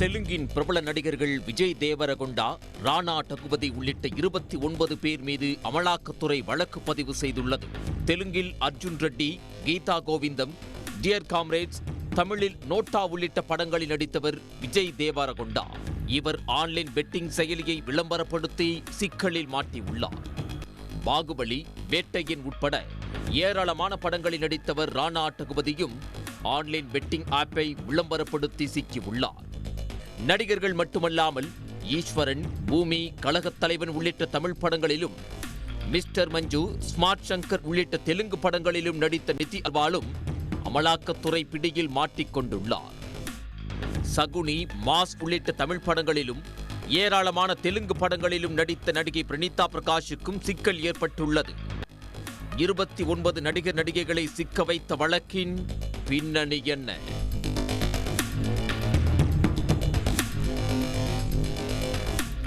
தெலுங்கின் பிரபல நடிகர்கள் விஜய் தேவரகொண்டா, ராணா டகுபதி உள்ளிட்ட 29 பேர் மீது அமலாக்கத்துறை வழக்கு பதிவு செய்துள்ளது. தெலுங்கில் அர்ஜுன் ரெட்டி, கீதா கோவிந்தம், டியர் காம்ரேட்ஸ், தமிழில் நோட்டா உள்ளிட்ட படங்களில் நடித்தவர் விஜய் தேவரகொண்டா. இவர் ஆன்லைன் பெட்டிங் செயலியை விளம்பரப்படுத்தி சிக்கலில் மாட்டியுள்ளார். பாகுபலி, வேட்டையன் உட்பட ஏராளமான படங்களில் நடித்தவர் ராணா டகுபதியும் ஆன்லைன் பெட்டிங் ஆப்பை விளம்பரப்படுத்தி சிக்கியுள்ளார். நடிகர்கள் மட்டுமல்லாமல் ஈஸ்வரன், பூமி, கழகத் தலைவன் உள்ளிட்ட தமிழ் படங்களிலும், மிஸ்டர் மஞ்சு, ஸ்மார்ட் சங்கர் உள்ளிட்ட தெலுங்கு படங்களிலும் நடித்த நிதி அகர்வாலும் அமலாக்கத்துறை பிடியில் மாட்டிக்கொண்டுள்ளார். சகுனி, மாஸ் உள்ளிட்ட தமிழ் படங்களிலும் ஏராளமான தெலுங்கு படங்களிலும் நடித்த நடிகை பிரணீதா பிரகாஷுக்கும் சிக்கல் ஏற்பட்டுள்ளது. 29 நடிகர் நடிகைகளை சிக்க வைத்த வழக்கின் பின்னணி என்ன?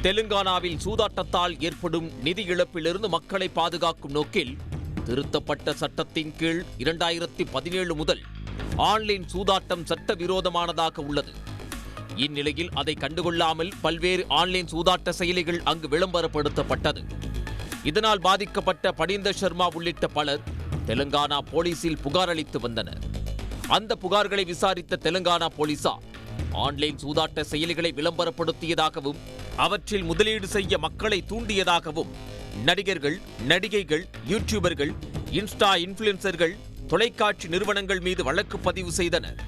தெலுங்கானாவில் சூதாட்டத்தால் ஏற்படும் நிதி இழப்பிலிருந்து மக்களை பாதுகாக்கும் நோக்கில் திருத்தப்பட்ட சட்டத்தின் கீழ் 2017 முதல் ஆன்லைன் சூதாட்டம் சட்டவிரோதமானதாக உள்ளது. இந்நிலையில் அதை கண்டுகொள்ளாமல் பல்வேறு ஆன்லைன் சூதாட்ட செயலிகள் அங்கு விளம்பரப்படுத்தப்பட்டது. இதனால் பாதிக்கப்பட்ட பனீந்தர் சர்மா உள்ளிட்ட பலர் தெலுங்கானா போலீசில் புகார் அளித்து வந்தனர். அந்த புகார்களை விசாரித்த தெலுங்கானா போலீசார் ஆன்லைன் சூதாட்ட செயலிகளை விளம்பரப்படுத்தியதாகவும் அவற்றில் முதலீடு செய்ய மக்களை தூண்டியதாகவும் நடிகர்கள், நடிகைகள், யூடியூபர்கள், இன்ஸ்டா இன்ஃபுளுசர்கள், தொலைக்காட்சி நிறுவனங்கள் மீது வழக்கு பதிவு செய்தனர்.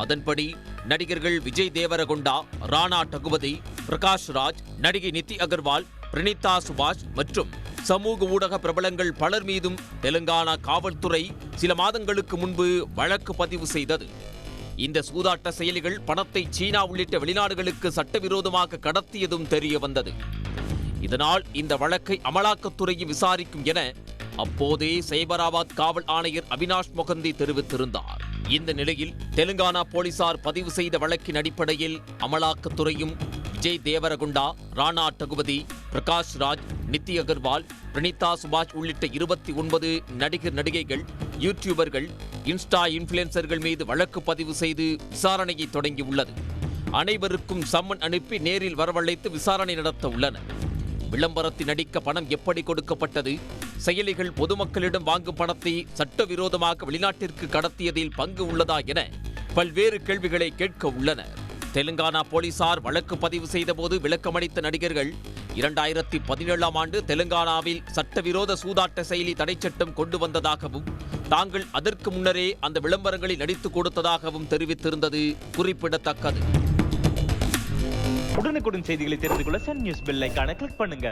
அதன்படி நடிகர்கள் விஜய் தேவரகொண்டா, ராணா டகுபதி, பிரகாஷ் ராஜ், நடிகை நிதி அகர்வால், பிரணீதா சுபாஷ் மற்றும் சமூக ஊடக பிரபலங்கள் பலர் மீதும் தெலுங்கானா காவல்துறை சில மாதங்களுக்கு முன்பு வழக்கு பதிவு செய்தது. இந்த சூதாட்ட செயலிகள் பணத்தை சீனா உள்ளிட்ட வெளிநாடுகளுக்கு சட்டவிரோதமாக கடத்தியதும் தெரிய வந்தது. இதனால் இந்த வழக்கை அமலாக்கத்துறையை விசாரிக்கும் என அப்போதே சைபராபாத் காவல் ஆணையர் அவினாஷ் மொகந்தி தெரிவித்திருந்தார். இந்த நிலையில் தெலுங்கானா போலீசார் பதிவு செய்த வழக்கின் அடிப்படையில் அமலாக்கத்துறையும் விஜய் தேவரகொண்டா, ராணா டகுபதி, பிரகாஷ் ராஜ், நிதி அகர்வால், பிரணீதா சுபாஷ் உள்ளிட்ட 29 நடிகர் நடிகைகள், யூடியூபர்கள், இன்ஸ்டா இன்ஃபுளுசர்கள் மீது வழக்கு பதிவு செய்து விசாரணையை தொடங்கியுள்ளது. அனைவருக்கும் சம்மன் அனுப்பி நேரில் வரவழைத்து விசாரணை நடத்த உள்ளனர். விளம்பரத்தில் நடிக்க பணம் எப்படி கொடுக்கப்பட்டது, செயலிகள் பொதுமக்களிடம் வாங்கும் பணத்தை சட்டவிரோதமாக வெளிநாட்டிற்கு கடத்தியதில் பங்கு உள்ளதா என பல்வேறு கேள்விகளை கேட்க உள்ளனர். தெலுங்கானா போலீசார் வழக்கு பதிவு செய்தபோது விளக்கமளித்த நடிகர்கள் 2017ஆம் ஆண்டு தெலுங்கானாவில் சட்டவிரோத சூதாட்ட செயலி தடை சட்டம் கொண்டு வந்ததாகவும் தாங்கள் அதற்கு முன்னரே அந்த விளம்பரங்களில் நடித்து கொடுத்ததாகவும் தெரிவித்திருந்தது குறிப்பிடத்தக்கது. உடனுக்குடன் செய்திகளை தெரிந்து கொள்ள சன் நியூஸ் பெல் ஐகானை கிளிக் பண்ணுங்க.